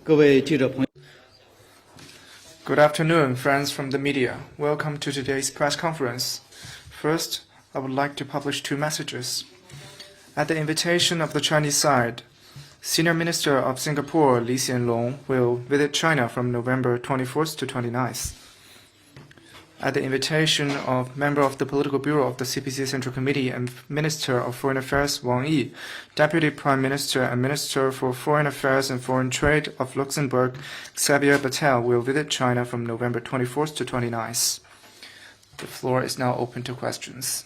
各位记者朋友 Good afternoon, friends from the media. Welcome to today's press conference. First, I would like to publish two messages. At the invitation of the Chinese side, Senior Minister of Singapore Li Hsien-loong will visit China from November 24th to 29th. At the invitation of member of the Political Bureau of the CPC Central Committee and Minister of Foreign Affairs Wang Yi, Deputy Prime Minister and Minister for Foreign Affairs and Foreign Trade of Luxembourg, Xavier Bettel, will visit China from November 24th to 29th. The floor is now open to questions.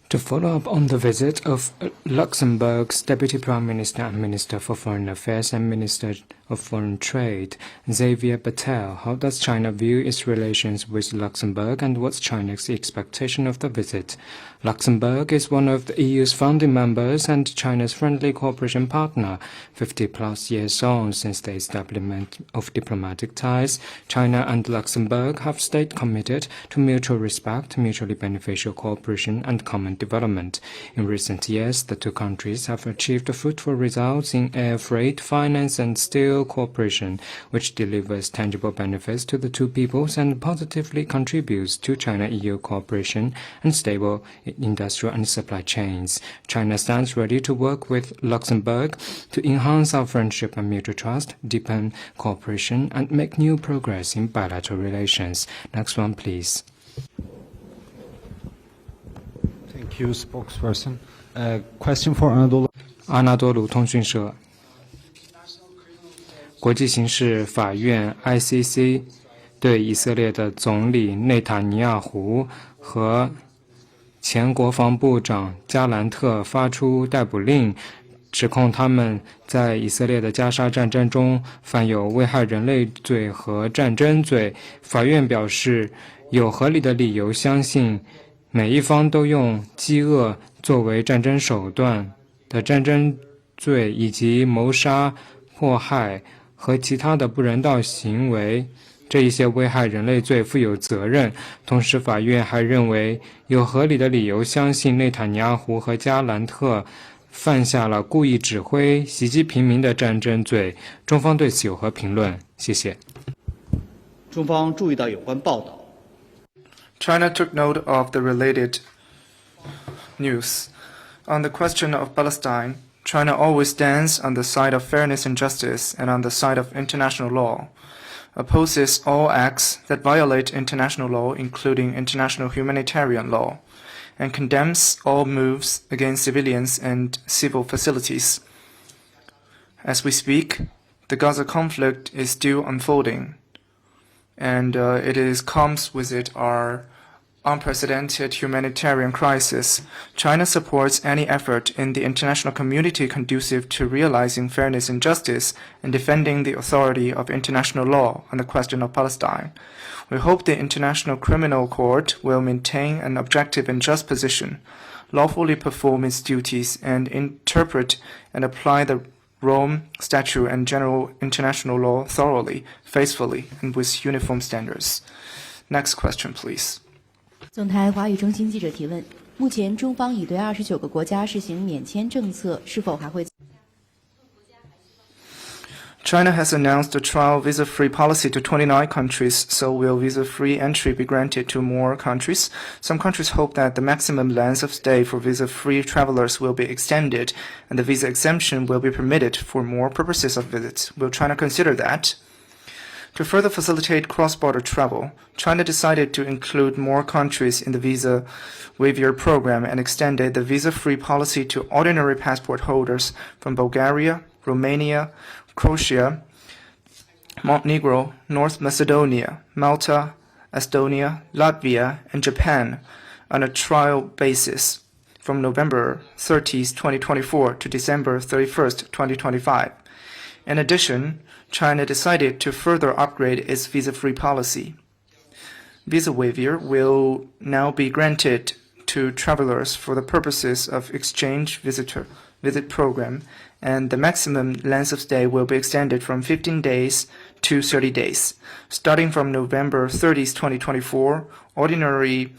To follow up on the visit of Luxembourg's Deputy Prime Minister and Minister for Foreign Affairs and Minister of Foreign Trade, Xavier Bettel, how does China view its relations with Luxembourg and what's China's expectation of the visit? Luxembourg is one of the EU's founding members and China's friendly cooperation partner. 50-plus years on since the establishment of diplomatic ties, China and Luxembourg have stayed committed to mutual respect, mutually beneficial cooperation and common development. In recent years, the two countries have achieved fruitful results in air freight, finance and steel cooperation, which delivers tangible benefits to the two peoples and positively contributes to China-EU cooperation and stable industrial and supply chains. China stands ready to work with Luxembourg to enhance our friendship and mutual trust, deepen cooperation, and make new progress in bilateral relations. Next one, please. Thank you, spokesperson. Question for Anadolu. 阿纳多鲁通讯社。国际刑事法院 ICC 对以色列的总理内塔尼亚胡和前国防部长加兰特发出逮捕令，指控他们在以色列的加沙战争中犯有危害人类罪和战争罪。法院表示，有合理的理由相信每一方都用饥饿作为战争手段的战争罪以及谋杀、迫害和其他的不人道行为，这一些危害人类罪负有责任。同时，法院还认为有合理的理由相信内塔尼亚胡和加兰特犯下了故意指挥袭击平民的战争罪。中方对此有何评论？谢谢。中方注意到有关报道。China took note of the related news. On the question of Palestine, China always stands on the side of fairness and justice and on the side of international law, opposes all acts that violate international law, including international humanitarian law, and condemns all moves against civilians and civil facilities. As we speak, the Gaza conflict is still unfolding, and comes with it our unprecedented humanitarian crisis. China supports any effort in the international community conducive to realizing fairness and justice and defending the authority of international law on the question of Palestine. We hope the International Criminal Court will maintain an objective and just position, lawfully perform its duties, and interpret and apply the Rome Statute and general international law thoroughly, faithfully, and with uniform standards. Next question, please. 总台华语中心记者提问：目前中方已对29个国家实行免签政策，是否还会？ China has announced a trial visa-free policy to 29 countries, so will visa-free entry be granted to more countries? Some countries hope that the maximum length of stay for visa-free travelers will be extended, and the visa exemption will be permitted for more purposes of visits. Will China consider that? To further facilitate cross-border travel, China decided to include more countries in the visa waiver program and extended the visa-free policy to ordinary passport holders from Bulgaria, Romania, Croatia, Montenegro, North Macedonia, Malta, Estonia, Latvia, and Japan on a trial basis from November 30, 2024 to December 31, 2025. In addition, China decided to further upgrade its visa-free policy. Visa waiver will now be granted to travelers for the purposes of exchange visit program, and the maximum length of stay will be extended from 15 days to 30 days. Starting from November 30, 2024, ordinary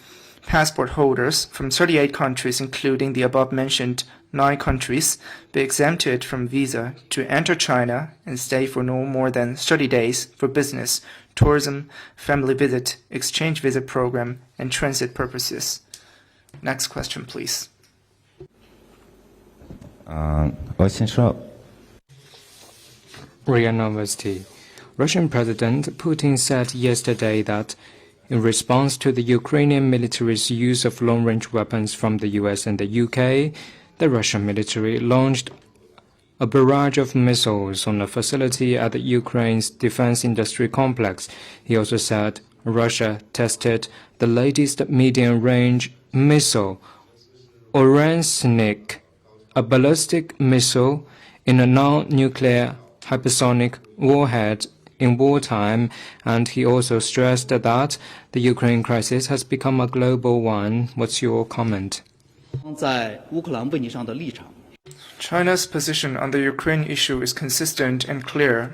passport holders from 38 countries, including the above-mentioned 9 countries, be exempted from visa to enter China and stay for no more than 30 days for business, tourism, family visit, exchange visit program, and transit purposes. Next question, please. RIA University. Russian President Putin said yesterday that in response to the Ukrainian military's use of long-range weapons from the US and the UK, the Russian military launched a barrage of missiles on a facility at the Ukraine's defense industry complex. He also said Russia tested the latest medium-range missile, Oransnik, a ballistic missile in a non-nuclear hypersonic warhead in wartime, and he also stressed that the Ukraine crisis has become a global one. What's your comment? 在乌克兰问题上的立场 China's position on the Ukraine issue is consistent and clear.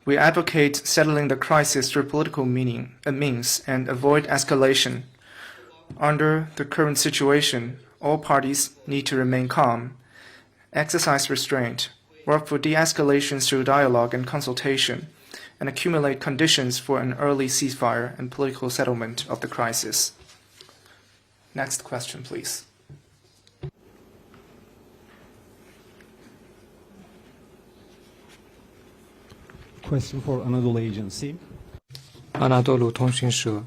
We advocate settling the crisis through political means and avoid escalation. Under the current situation, all parties need to remain calm, exercise restraint, work for de-escalation through dialogue and consultation, and accumulate conditions for an early ceasefire and political settlement of the crisis. Next question, please. Question for Anadolu Agency. 阿纳多鲁通讯社。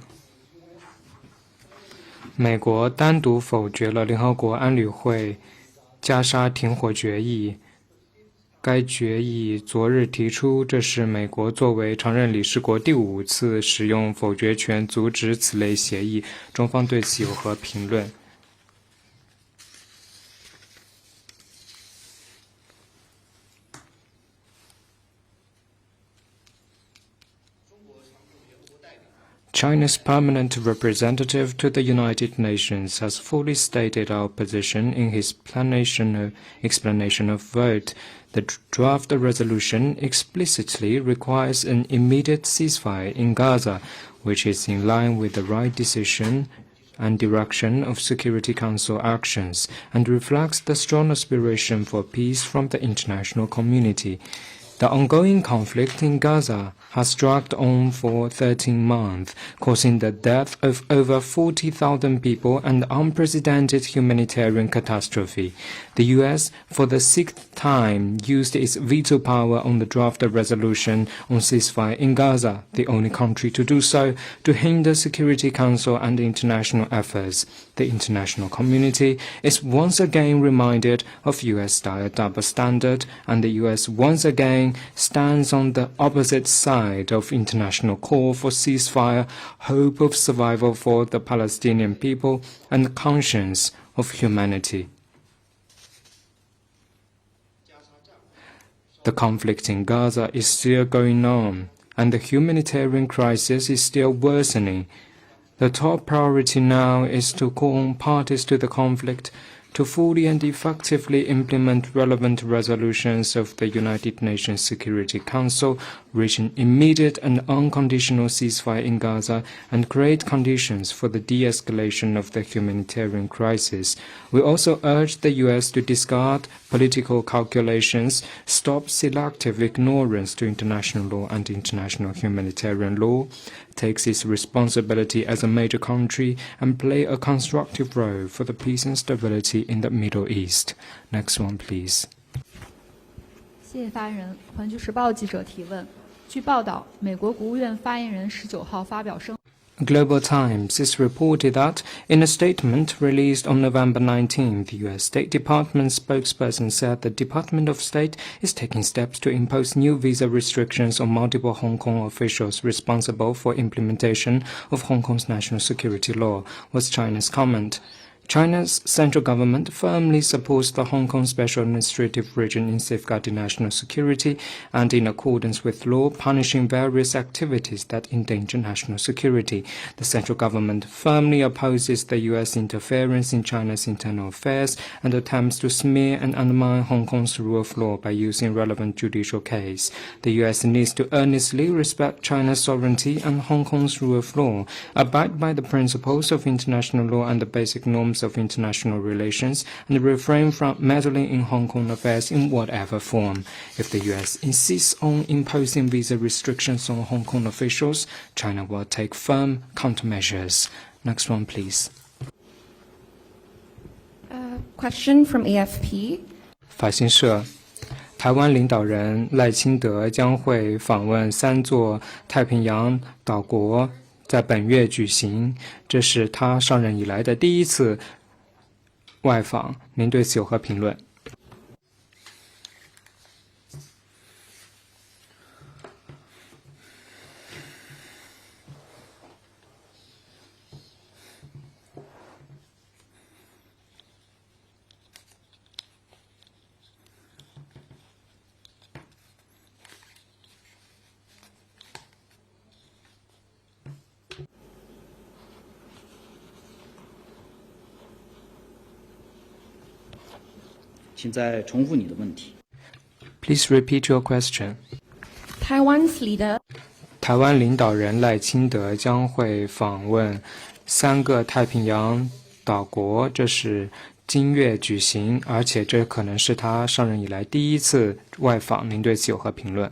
美国单独否决了联合国安理会加沙停火决议。该决议昨日提出，这是美国作为常任理事国第5次使用否决权阻止此类协议。中方对此有何评论？China's permanent representative to the United Nations has fully stated our position in his explanation of vote. The draft resolution explicitly requires an immediate ceasefire in Gaza, which is in line with the right decision and direction of Security Council actions, and reflects the strong aspiration for peace from the international community. The ongoing conflict in Gaza has dragged on for 13 months, causing the death of over 40,000 people and unprecedented humanitarian catastrophe. The U.S., for the 6th time, used its veto power on the draft resolution on ceasefire in Gaza, the only country to do so, to hinder Security Council and international efforts. The international community is once again reminded of U.S.-style double standard, and the U.S. once again stands on the opposite side of international call for ceasefire, hope of survival for the Palestinian people, and conscience of humanity. The conflict in Gaza is still going on, and the humanitarian crisis is still worsening. The top priority now is to call on parties to the conflict to fully and effectively implement relevant resolutions of the United Nations Security Council, reach an immediate and unconditional ceasefire in Gaza, and create conditions for the de-escalation of the humanitarian crisis. We also urge the U.S. to discard political calculations, stop selective ignorance to international law and international humanitarian law, takes its responsibility as a major country, and play a constructive role for the peace and stability in the Middle East. Next one, please. 谢谢发言人。环球时报记者提问：据报道，美国国务院发言人19号发表声。 Global Times is reported that, in a statement released on November 19, the U.S. State Department spokesperson said the Department of State is taking steps to impose new visa restrictions on multiple Hong Kong officials responsible for implementation of Hong Kong's national security law. What's China's comment? China's central government firmly supports the Hong Kong Special Administrative Region in safeguarding national security and in accordance with law, punishing various activities that endanger national security. The central government firmly opposes the U.S. interference in China's internal affairs and attempts to smear and undermine Hong Kong's rule of law by using relevant judicial case. The U.S. needs to earnestly respect China's sovereignty and Hong Kong's rule of law, abide by the principles of international law and the basic norms of international relations, and refrain from meddling in Hong Kong affairs in whatever form. If the U.S. insists on imposing visa restrictions on Hong Kong officials, China will take firm countermeasures. Next one, please. Question from AFP. 法新社，台湾领导人赖清德将会访问3座太平洋岛国，在本月举行，这是他上任以来的第一次外访。您对此有何评论？请再重复你的问题。 Please repeat your question. Taiwan's leader 台湾领导人赖清德将会访问3个太平洋岛国，这是今月举行，而且这可能是他上任以来第一次外访。您对此有何评论？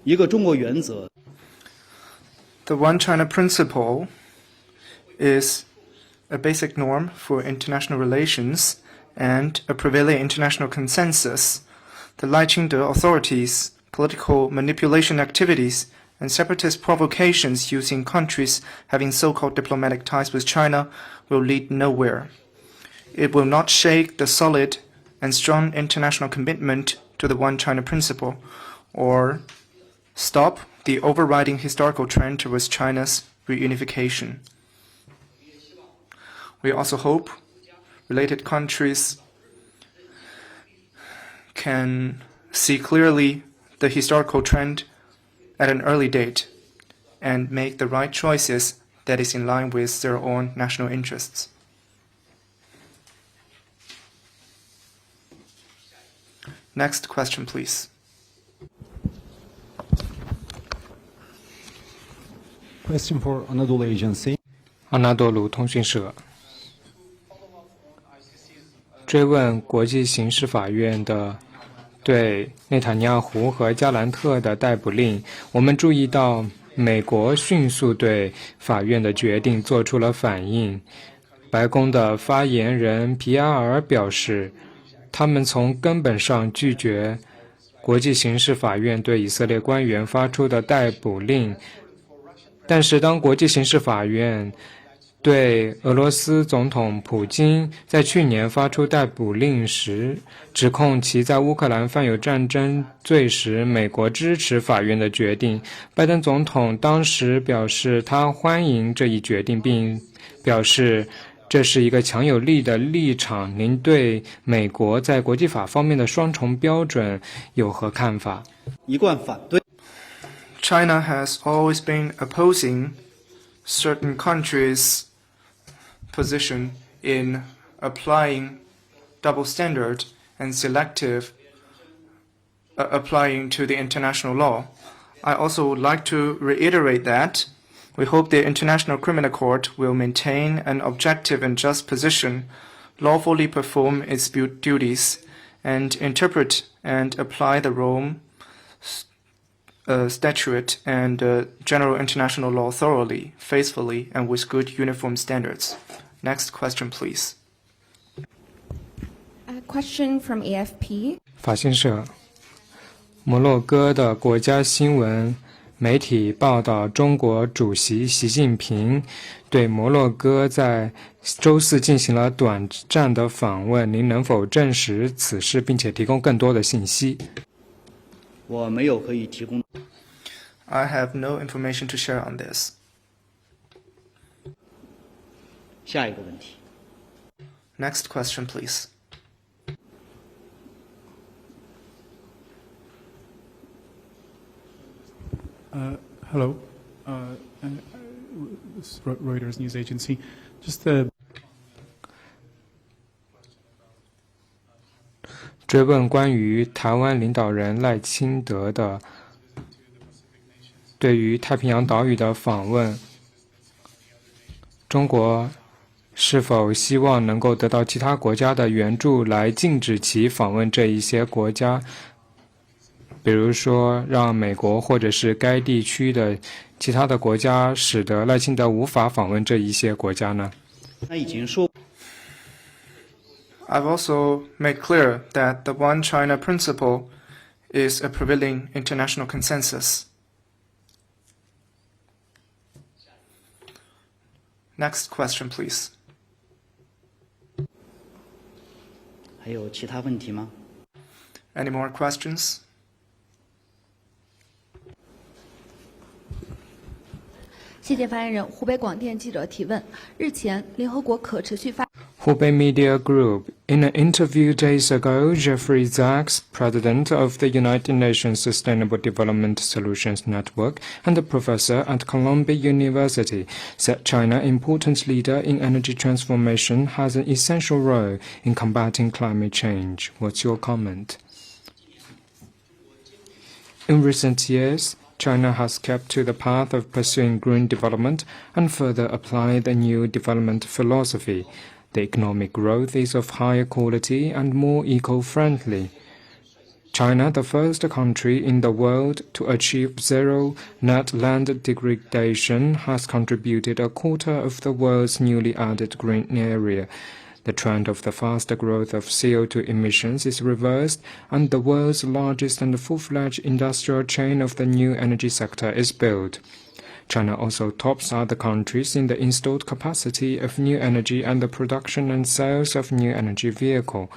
一个中国原则 The One China principle is a basic norm for international relations and a prevailing international consensus. The Lai Ching-te authorities' political manipulation activities and separatist provocations using countries having so-called diplomatic ties with China will lead nowhere. It will not shake the solid and strong international commitment to the One China principle or stop the overriding historical trend towards China's reunification. We also hope related countries can see clearly the historical trend at an early date and make the right choices that is in line with their own national interests. Next question, please. Question for Anadolu Agency. 阿纳多鲁通讯社追问国际刑事法院的对内塔尼亚胡和加兰特的逮捕令，我们注意到美国迅速对法院的决定做出了反应。白宫的发言人皮埃尔表示，他们从根本上拒绝国际刑事法院对以色列官员发出的逮捕令。但是当国际刑事法院对俄罗斯总统普京在去年发出逮捕令时，指控其在乌克兰犯有战争罪时，美国支持法院的决定。拜登总统当时表示他欢迎这一决定，并表示这是一个强有力的立场。您对美国在国际法方面的双重标准有何看法？一贯反对。China has always been opposing certain countries' position in applying double standard and selective applying to the international law. I also would like to reiterate that We hope the International Criminal Court will maintain an objective and just position, lawfully perform its duties, and interpret and apply the Rome Statute and general international law thoroughly, faithfully, and with good uniform standards. Next question, please. A question from AFP. 法新社，摩洛哥的国家新闻媒体报道，中国主席习近平对摩洛哥在周四进行了短暂的访问，您能否证实此事，并且提供更多的信息？我没有可以提供。I have no information to share on this. 下一个问题。Next question, please. Hello, Reuters news agency. Just 追问关于台湾领导人赖清德的对于太平洋岛屿的访问，中国是否希望能够得到其他国家的援助来禁止其访问这一些国家？比如说，让美国或者是该地区的其他的国家，使得赖清德无法访问这一些国家呢？他已经说。I've also made clear that the One China principle is a prevailing international consensus. Next question, please. 还有其他问题吗？ Any more questions? 谢谢发言人。湖北广电记者提问：日前，联合国可持续发 Hubei Media Group. In an interview days ago, Jeffrey Sachs, president of the United Nations Sustainable Development Solutions Network and a professor at Columbia University, said China, important leader in energy transformation, has an essential role in combating climate change. What's your comment? In recent years, China has kept to the path of pursuing green development and further applied the new development philosophy. The economic growth is of higher quality and more eco-friendly. China, the first country in the world to achieve zero net land degradation, has contributed a quarter of the world's newly added green area. The trend of the faster growth of CO2 emissions is reversed, and the world's largest and full-fledged industrial chain of the new energy sector is built. China also tops other countries in the installed capacity of new energy and the production and sales of new energy vehicle.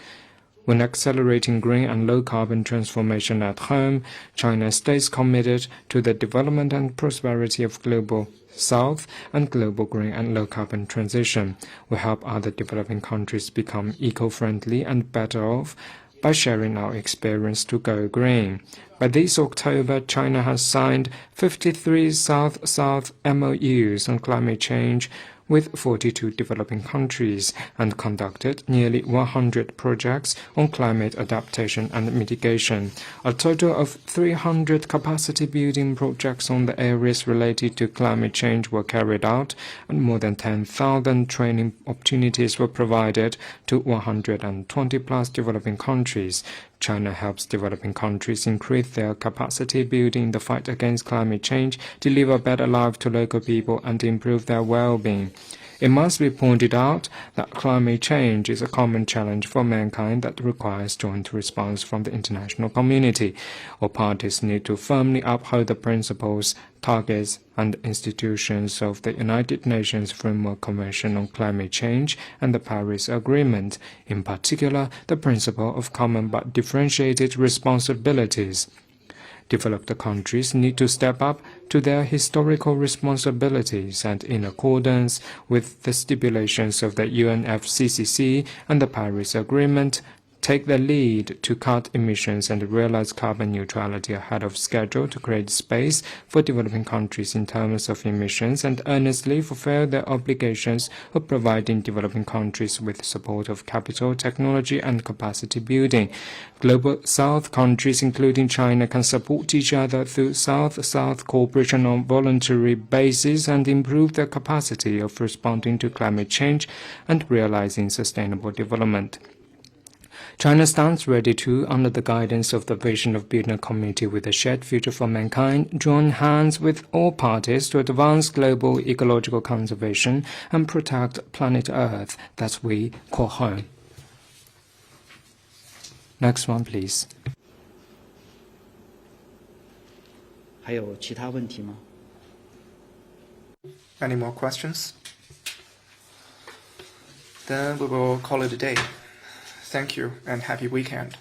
When accelerating green and low-carbon transformation at home, China stays committed to the development and prosperity of global South and global green and low-carbon transition. We help other developing countries become eco-friendly and better off by sharing our experience to go green. By this October, China has signed 53 South-South MOUs on climate change with 42 developing countries and conducted nearly 100 projects on climate adaptation and mitigation. A total of 300 capacity-building projects on the areas related to climate change were carried out, and more than 10,000 training opportunities were provided to 120-plus developing countries. China helps developing countries increase their capacity building in the fight against climate change, deliver better life to local people, and improve their well-being. It must be pointed out that climate change is a common challenge for mankind that requires joint response from the international community. All parties need to firmly uphold the principles, targets, and institutions of the United Nations Framework Convention on Climate Change and the Paris Agreement, in particular the principle of common but differentiated responsibilities. Developed countries need to step up to their historical responsibilities and, in accordance with the stipulations of the UNFCCC and the Paris Agreement, take the lead to cut emissions and realize carbon neutrality ahead of schedule to create space for developing countries in terms of emissions and earnestly fulfill their obligations of providing developing countries with support of capital, technology, and capacity building. Global South countries, including China, can support each other through South-South cooperation on voluntary basis and improve their capacity of responding to climate change and realizing sustainable development. China stands ready to, under the guidance of the vision of building a community with a shared future for mankind, join hands with all parties to advance global ecological conservation and protect planet Earth that we call home. Next one, please. 还有其他问题吗？ Any more questions? Then we will call it a day. Thank you and happy weekend.